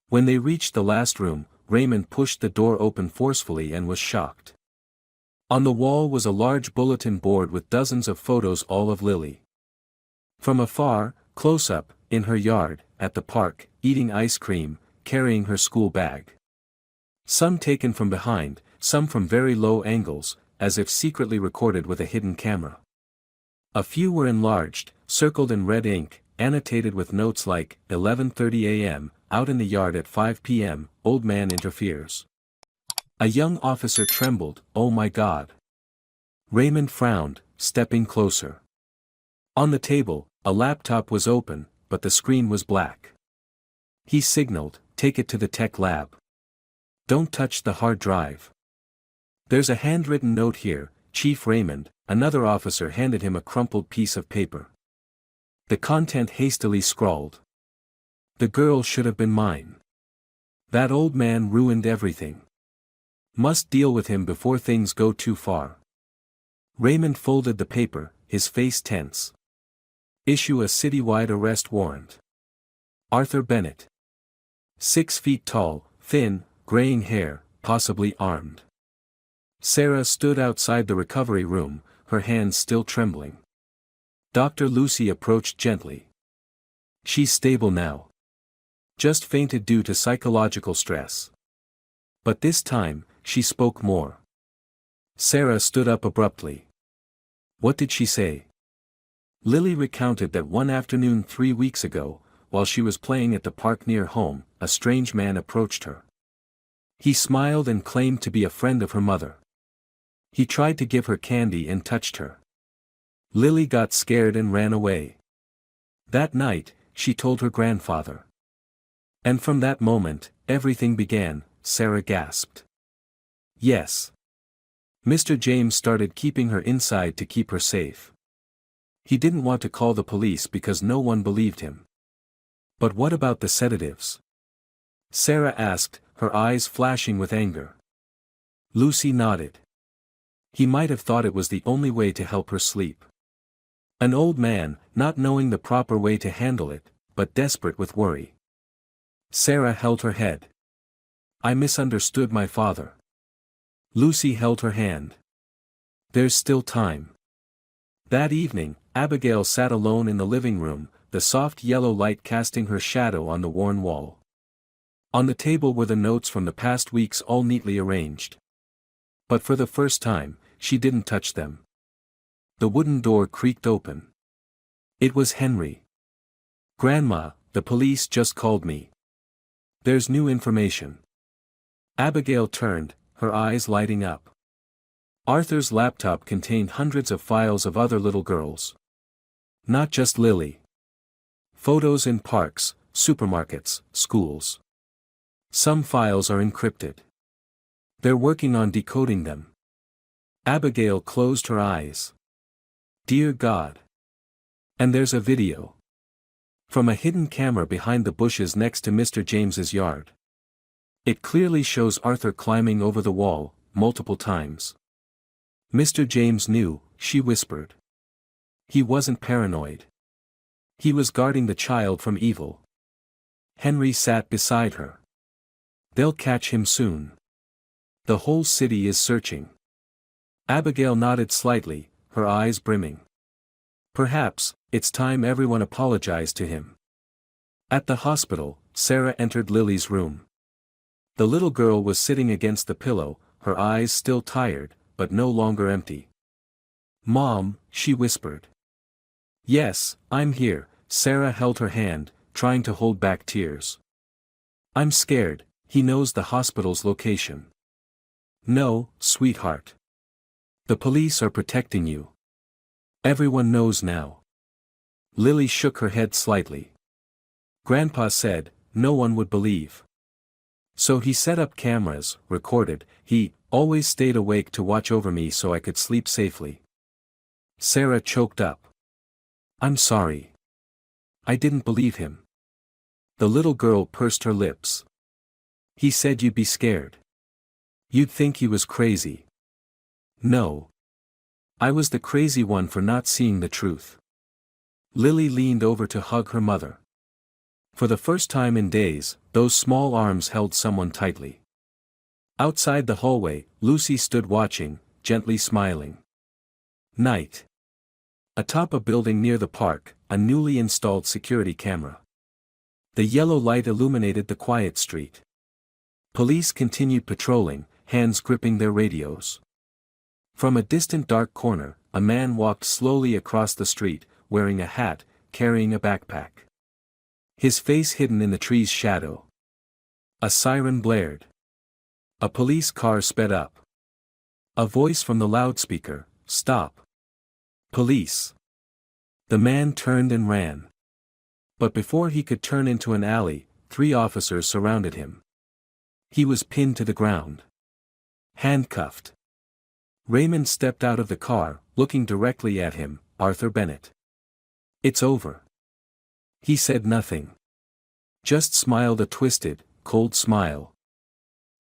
Speaker 1: When they reached the last room, Raymond pushed the door open forcefully and was shocked. On the wall was a large bulletin board with dozens of photos, all of Lily. From afar, close up, in her yard, at the park, eating ice cream, carrying her school bag. Some taken from behind, some from very low angles, as if secretly recorded with a hidden camera. A few were enlarged, circled in red ink, annotated with notes like, 11:30 a.m., out in the yard at 5 p.m., old man interferes. A young officer trembled, "Oh my God." Raymond frowned, stepping closer. On the table, a laptop was open, but the screen was black. He signaled, "Take it to the tech lab. Don't touch the hard drive." "There's a handwritten note here, Chief Raymond." Another officer handed him a crumpled piece of paper. The content hastily scrawled. "The girl should have been mine. That old man ruined everything. Must deal with him before things go too far." Raymond folded the paper, his face tense. "Issue a citywide arrest warrant. Arthur Bennett. 6 feet tall, thin, graying hair, possibly armed." Sarah stood outside the recovery room, her hands still trembling. Dr. Lucy approached gently. "She's stable now. Just fainted due to psychological stress." But this time, she spoke more. Sarah stood up abruptly. "What did she say?" Lily recounted that one afternoon 3 weeks ago, while she was playing at the park near home, a strange man approached her. He smiled and claimed to be a friend of her mother. He tried to give her candy and touched her. Lily got scared and ran away. That night, she told her grandfather. "And from that moment, everything began," Sarah gasped. "Yes. Mr. James started keeping her inside to keep her safe. He didn't want to call the police because no one believed him." "But what about the sedatives?" Sarah asked, her eyes flashing with anger. Lucy nodded. "He might have thought it was the only way to help her sleep. An old man, not knowing the proper way to handle it, but desperate with worry." Sarah held her head. "I misunderstood my father." Lucy held her hand. "There's still time." That evening, Abigail sat alone in the living room, the soft yellow light casting her shadow on the worn wall. On the table were the notes from the past weeks, all neatly arranged. But for the first time, she didn't touch them. The wooden door creaked open. It was Henry. "Grandma, the police just called me. There's new information." Abigail turned, her eyes lighting up. Arthur's laptop contained hundreds of files of other little girls. Not just Lily. Photos in parks, supermarkets, schools. Some files are encrypted. They're working on decoding them. Abigail closed her eyes. Dear God. And there's a video. From a hidden camera behind the bushes next to Mr. James's yard. It clearly shows Arthur climbing over the wall, multiple times. Mr. James knew, she whispered. He wasn't paranoid. He was guarding the child from evil. Henry sat beside her. They'll catch him soon. The whole city is searching. Abigail nodded slightly, her eyes brimming. Perhaps, it's time everyone apologized to him. At the hospital, Sarah entered Lily's room. The little girl was sitting against the pillow, her eyes still tired, but no longer empty. "Mom," she whispered. "Yes, I'm here." Sarah held her hand, trying to hold back tears. "I'm scared. He knows the hospital's location." "No, sweetheart. The police are protecting you. Everyone knows now." Lily shook her head slightly. "Grandpa said, no one would believe. So he set up cameras, recorded. He always stayed awake to watch over me so I could sleep safely." Sarah choked up. "I'm sorry. I didn't believe him." The little girl pursed her lips. "He said you'd be scared. You'd think he was crazy." "No. I was the crazy one for not seeing the truth." Lily leaned over to hug her mother. For the first time in days, those small arms held someone tightly. Outside the hallway, Lucy stood watching, gently smiling. Night. Atop a building near the park, a newly installed security camera. The yellow light illuminated the quiet street. Police continued patrolling, hands gripping their radios. From a distant dark corner, a man walked slowly across the street, wearing a hat, carrying a backpack. His face hidden in the tree's shadow. A siren blared. A police car sped up. A voice from the loudspeaker, "Stop. Police." The man turned and ran. But before he could turn into an alley, 3 officers surrounded him. He was pinned to the ground. Handcuffed. Raymond stepped out of the car, looking directly at him. "Arthur Bennett. It's over." He said nothing. Just smiled a twisted, cold smile.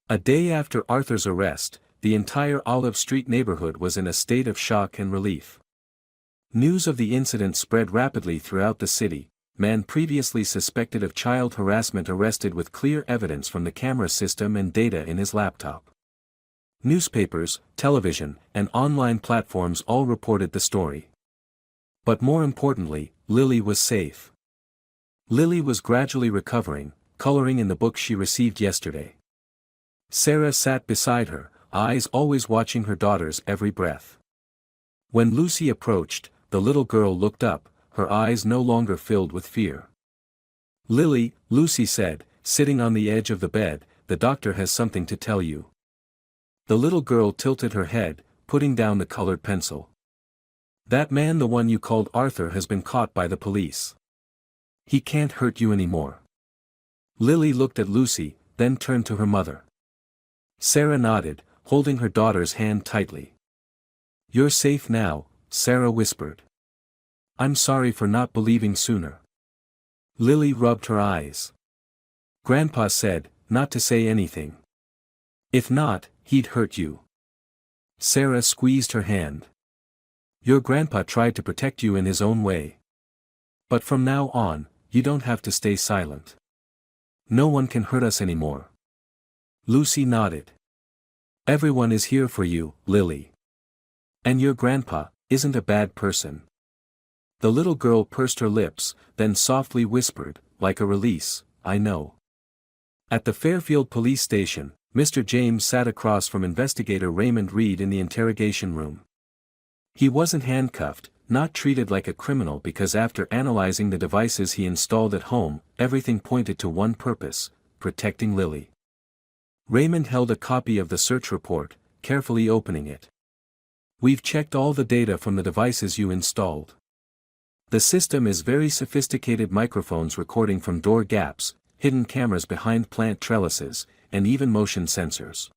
Speaker 1: A day after Arthur's arrest, the entire Olive Street neighborhood was in a state of shock and relief. News of the incident spread rapidly throughout the city. Man previously suspected of child harassment arrested with clear evidence from the camera system and data in his laptop. Newspapers, television, and online platforms all reported the story. But more importantly, Lily was safe. Lily was gradually recovering, coloring in the book she received yesterday. Sarah sat beside her, eyes always watching her daughter's every breath. When Lucy approached, the little girl looked up, her eyes no longer filled with fear. "Lily," Lucy said, sitting on the edge of the bed, "the doctor has something to tell you." The little girl tilted her head, putting down the colored pencil. "That man, the one you called Arthur, has been caught by the police. He can't hurt you anymore." Lily looked at Lucy, then turned to her mother. Sarah nodded, holding her daughter's hand tightly. "You're safe now," Sarah whispered. "I'm sorry for not believing sooner." Lily rubbed her eyes. "Grandpa said, not to say anything. If not, he'd hurt you." Sarah squeezed her hand. "Your grandpa tried to protect you in his own way. But from now on, you don't have to stay silent. No one can hurt us anymore." Lucy nodded. "Everyone is here for you, Lily. And your grandpa isn't a bad person." The little girl pursed her lips, then softly whispered, like a release, "I know." At the Fairfield police station, Mr. James sat across from investigator Raymond Reed in the interrogation room. He wasn't handcuffed, not treated like a criminal, because after analyzing the devices he installed at home, everything pointed to one purpose: protecting Lily. Raymond held a copy of the search report, carefully opening it. "We've checked all the data from the devices you installed. The system is very sophisticated: microphones recording from door gaps, hidden cameras behind plant trellises, and even motion sensors.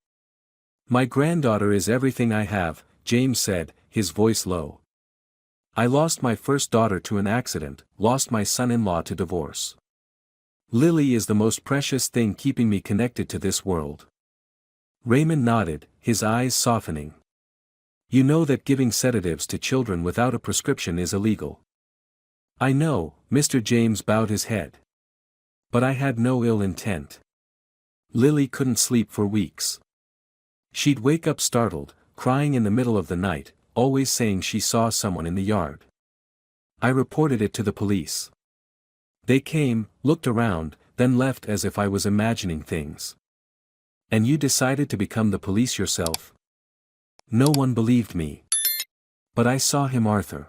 Speaker 1: My granddaughter is everything I have," James said, his voice low. "I lost my first daughter to an accident, lost my son-in-law to divorce. Lily is the most precious thing keeping me connected to this world." Raymond nodded, his eyes softening. "You know that giving sedatives to children without a prescription is illegal." "I know," Mr. James bowed his head. "But I had no ill intent. Lily couldn't sleep for weeks. She'd wake up startled, crying in the middle of the night, always saying she saw someone in the yard. I reported it to the police. They came, looked around, then left as if I was imagining things. And you decided to become the police yourself? No one believed me. But I saw him, Arthur.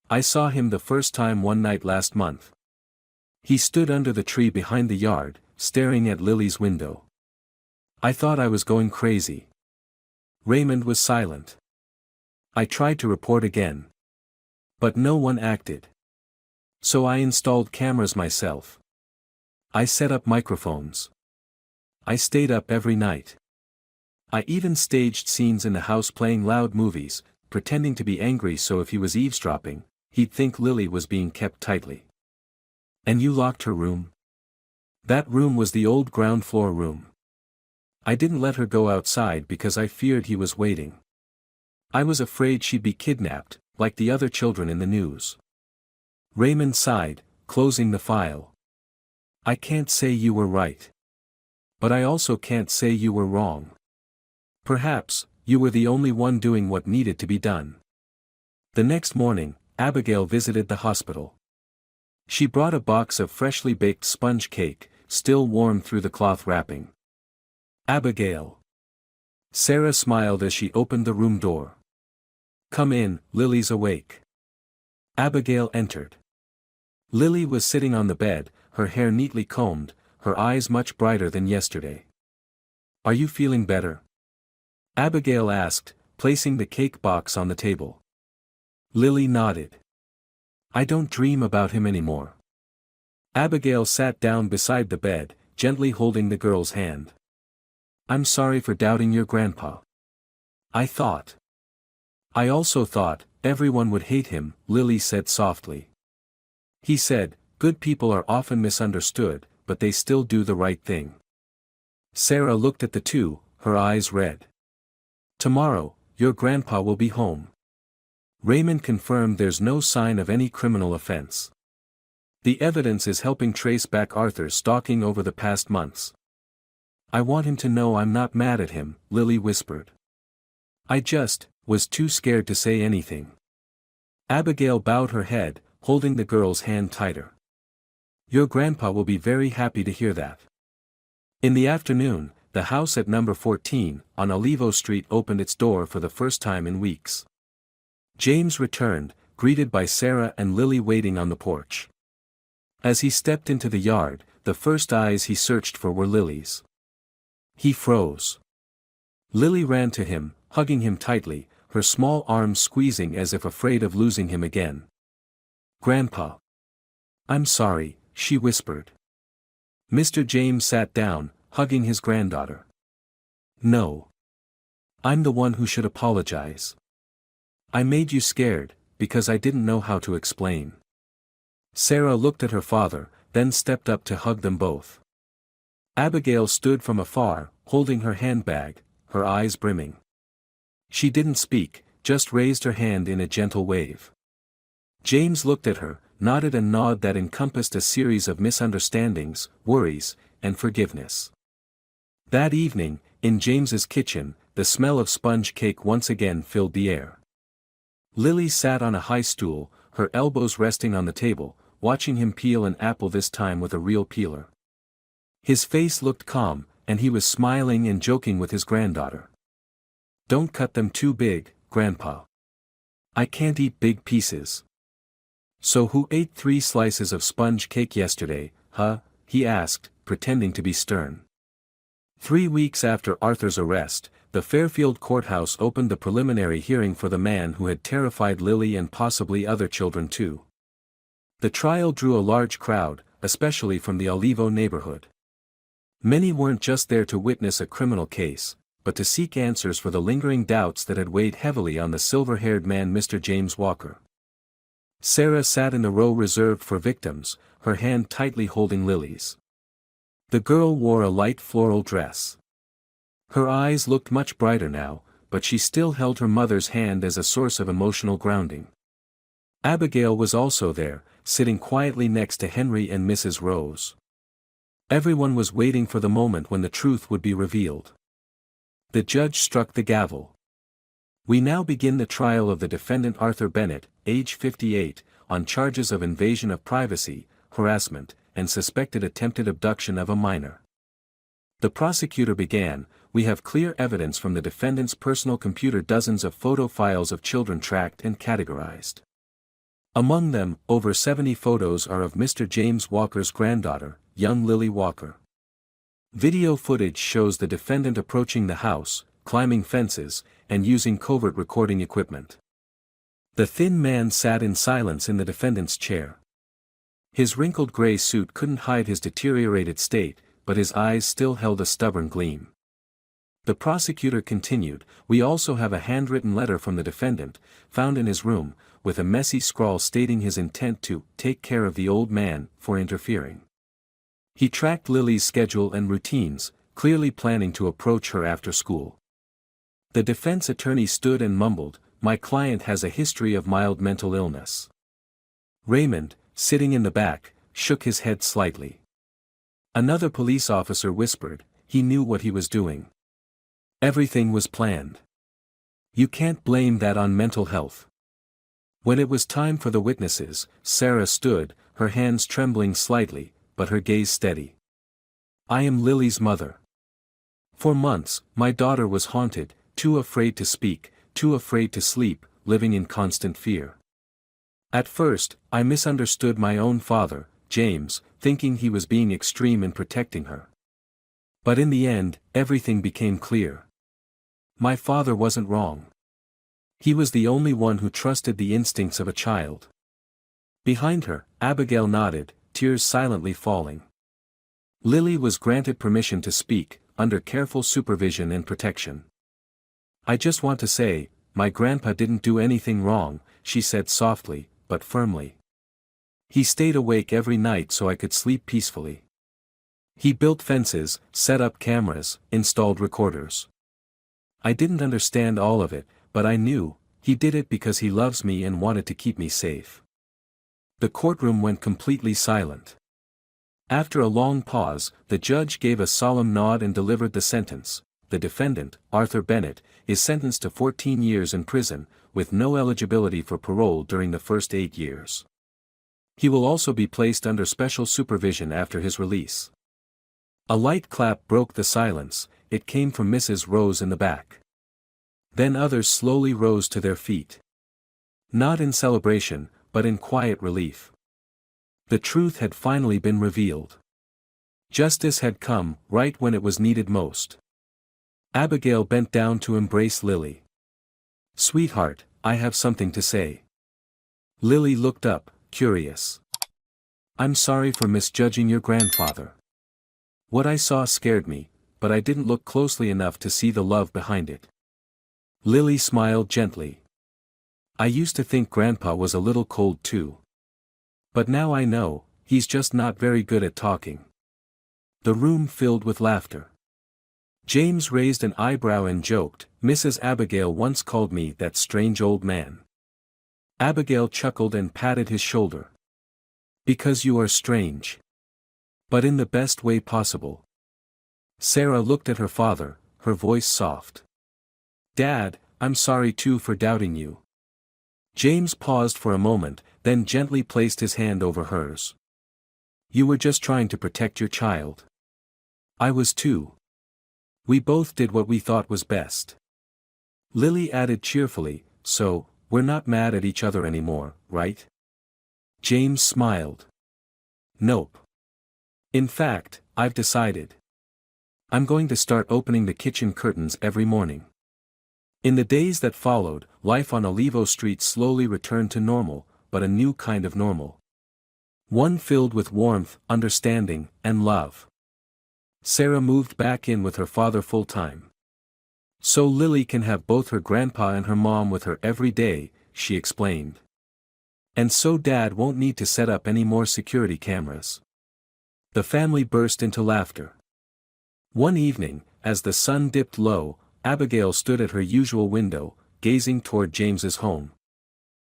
Speaker 1: I saw him the first time one night last month. He stood under the tree behind the yard, staring at Lily's window. I thought I was going crazy. Raymond was silent. I tried to report again. But no one acted. So I installed cameras myself. I set up microphones. I stayed up every night. I even staged scenes in the house playing loud movies, pretending to be angry so if he was eavesdropping, he'd think Lily was being kept tightly. And you locked her room? That room was the old ground floor room. I didn't let her go outside because I feared he was waiting. I was afraid she'd be kidnapped, like the other children in the news. Raymond sighed, closing the file. I can't say you were right. But I also can't say you were wrong. Perhaps, you were the only one doing what needed to be done. The next morning, Abigail visited the hospital. She brought a box of freshly baked sponge cake, still warm through the cloth wrapping. Abigail. Sarah smiled as she opened the room door. Come in, Lily's awake. Abigail entered. Lily was sitting on the bed, her hair neatly combed, her eyes much brighter than yesterday. Are you feeling better? Abigail asked, placing the cake box on the table. Lily nodded. I don't dream about him anymore. Abigail sat down beside the bed, gently holding the girl's hand. I'm sorry for doubting your grandpa. I also thought, everyone would hate him, Lily said softly. He said, good people are often misunderstood, but they still do the right thing. Sarah looked at the two, her eyes red. Tomorrow, your grandpa will be home. Raymond confirmed there's no sign of any criminal offense. The evidence is helping trace back Arthur's stalking over the past months. I want him to know I'm not mad at him, Lily whispered. I just was too scared to say anything. Abigail bowed her head, holding the girl's hand tighter. Your grandpa will be very happy to hear that. In the afternoon, the house at number 14, on Olivo Street opened its door for the first time in weeks. James returned, greeted by Sarah and Lily waiting on the porch. As he stepped into the yard, the first eyes he searched for were Lily's. He froze. Lily ran to him, hugging him tightly, her small arms squeezing as if afraid of losing him again. Grandpa. I'm sorry, she whispered. Mr. James sat down, hugging his granddaughter. No. I'm the one who should apologize. I made you scared, because I didn't know how to explain. Sarah looked at her father, then stepped up to hug them both. Abigail stood from afar, holding her handbag, her eyes brimming. She didn't speak, just raised her hand in a gentle wave. James looked at her, nodded a nod that encompassed a series of misunderstandings, worries, and forgiveness. That evening, in James's kitchen, the smell of sponge cake once again filled the air. Lily sat on a high stool, her elbows resting on the table, watching him peel an apple, this time with a real peeler. His face looked calm, and he was smiling and joking with his granddaughter. Don't cut them too big, Grandpa. I can't eat big pieces. So who ate 3 slices of sponge cake yesterday, huh? He asked, pretending to be stern. 3 weeks after Arthur's arrest, the Fairfield courthouse opened the preliminary hearing for the man who had terrified Lily and possibly other children too. The trial drew a large crowd, especially from the Olivo neighborhood. Many weren't just there to witness a criminal case, but to seek answers for the lingering doubts that had weighed heavily on the silver-haired man, Mr. James Walker. Sarah sat in the row reserved for victims, her hand tightly holding Lily's. The girl wore a light floral dress. Her eyes looked much brighter now, but she still held her mother's hand as a source of emotional grounding. Abigail was also there, sitting quietly next to Henry and Mrs. Rose. Everyone was waiting for the moment when the truth would be revealed. The judge struck the gavel. We now begin the trial of the defendant Arthur Bennett, age 58, on charges of invasion of privacy, harassment, and suspected attempted abduction of a minor. The prosecutor began, "We have clear evidence from the defendant's personal computer, dozens of photo files of children tracked and categorized. Among them, over 70 photos are of Mr. James Walker's granddaughter, young Lily Walker. Video footage shows the defendant approaching the house, climbing fences, and using covert recording equipment. The thin man sat in silence in the defendant's chair. His wrinkled gray suit couldn't hide his deteriorated state, but his eyes still held a stubborn gleam." The prosecutor continued, "We also have a handwritten letter from the defendant, found in his room, with a messy scrawl stating his intent to take care of the old man for interfering. He tracked Lily's schedule and routines, clearly planning to approach her after school." The defense attorney stood and mumbled, "My client has a history of mild mental illness." Raymond, sitting in the back, shook his head slightly. Another police officer whispered, "He knew what he was doing. Everything was planned. You can't blame that on mental health." When it was time for the witnesses, Sarah stood, her hands trembling slightly, but her gaze steady. "I am Lily's mother. For months, my daughter was haunted, too afraid to speak, too afraid to sleep, living in constant fear. At first, I misunderstood my own father, James, thinking he was being extreme in protecting her. But in the end, everything became clear. My father wasn't wrong. He was the only one who trusted the instincts of a child." Behind her, Abigail nodded, tears silently falling. Lily was granted permission to speak, under careful supervision and protection. "I just want to say, my grandpa didn't do anything wrong," she said softly, but firmly. "He stayed awake every night so I could sleep peacefully. He built fences, set up cameras, installed recorders. I didn't understand all of it, but I knew, he did it because he loves me and wanted to keep me safe." The courtroom went completely silent. After a long pause, the judge gave a solemn nod and delivered the sentence. "The defendant, Arthur Bennett, is sentenced to 14 years in prison, with no eligibility for parole during the first 8 years. He will also be placed under special supervision after his release." A light clap broke the silence. It came from Mrs. Rose in the back. Then others slowly rose to their feet. Not in celebration, but in quiet relief. The truth had finally been revealed. Justice had come, right when it was needed most. Abigail bent down to embrace Lily. "Sweetheart, I have something to say." Lily looked up, curious. "I'm sorry for misjudging your grandfather. What I saw scared me, but I didn't look closely enough to see the love behind it." Lily smiled gently. "I used to think Grandpa was a little cold too. But now I know, he's just not very good at talking." The room filled with laughter. James raised an eyebrow and joked, "Mrs. Abigail once called me that strange old man." Abigail chuckled and patted his shoulder. "Because you are strange. But in the best way possible." Sarah looked at her father, her voice soft. "Dad, I'm sorry too for doubting you." James paused for a moment, then gently placed his hand over hers. "You were just trying to protect your child. I was too. We both did what we thought was best." Lily added cheerfully, "So, we're not mad at each other anymore, right?" James smiled. "Nope. In fact, I've decided. I'm going to start opening the kitchen curtains every morning." In the days that followed, life on Olivo Street slowly returned to normal, but a new kind of normal. One filled with warmth, understanding, and love. Sarah moved back in with her father full-time. "So Lily can have both her grandpa and her mom with her every day," she explained. "And so Dad won't need to set up any more security cameras." The family burst into laughter. One evening, as the sun dipped low, Abigail stood at her usual window, gazing toward James's home.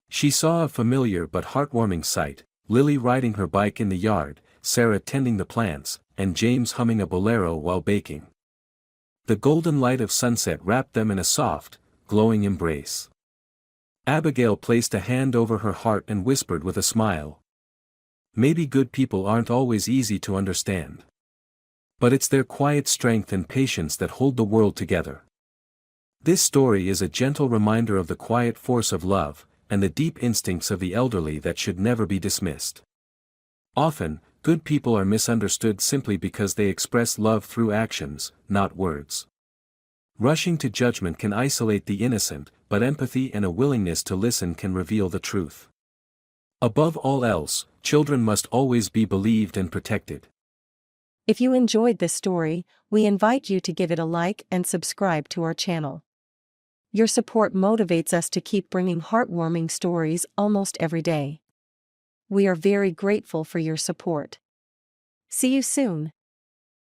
Speaker 1: She saw a familiar but heartwarming sight: Lily riding her bike in the yard, Sarah tending the plants, and James humming a bolero while baking. The golden light of sunset wrapped them in a soft, glowing embrace. Abigail placed a hand over her heart and whispered with a smile. Maybe good people aren't always easy to understand. But it's their quiet strength and patience that hold the world together. This story is a gentle reminder of the quiet force of love, and the deep instincts of the elderly that should never be dismissed. Often, good people are misunderstood simply because they express love through actions, not words. Rushing to judgment can isolate the innocent, but empathy and a willingness to listen can reveal the truth. Above all else, children must always be believed and protected.
Speaker 2: If you enjoyed this story, we invite you to give it a like and subscribe to our channel. Your support motivates us to keep bringing heartwarming stories almost every day. We are very grateful for your support. See you soon.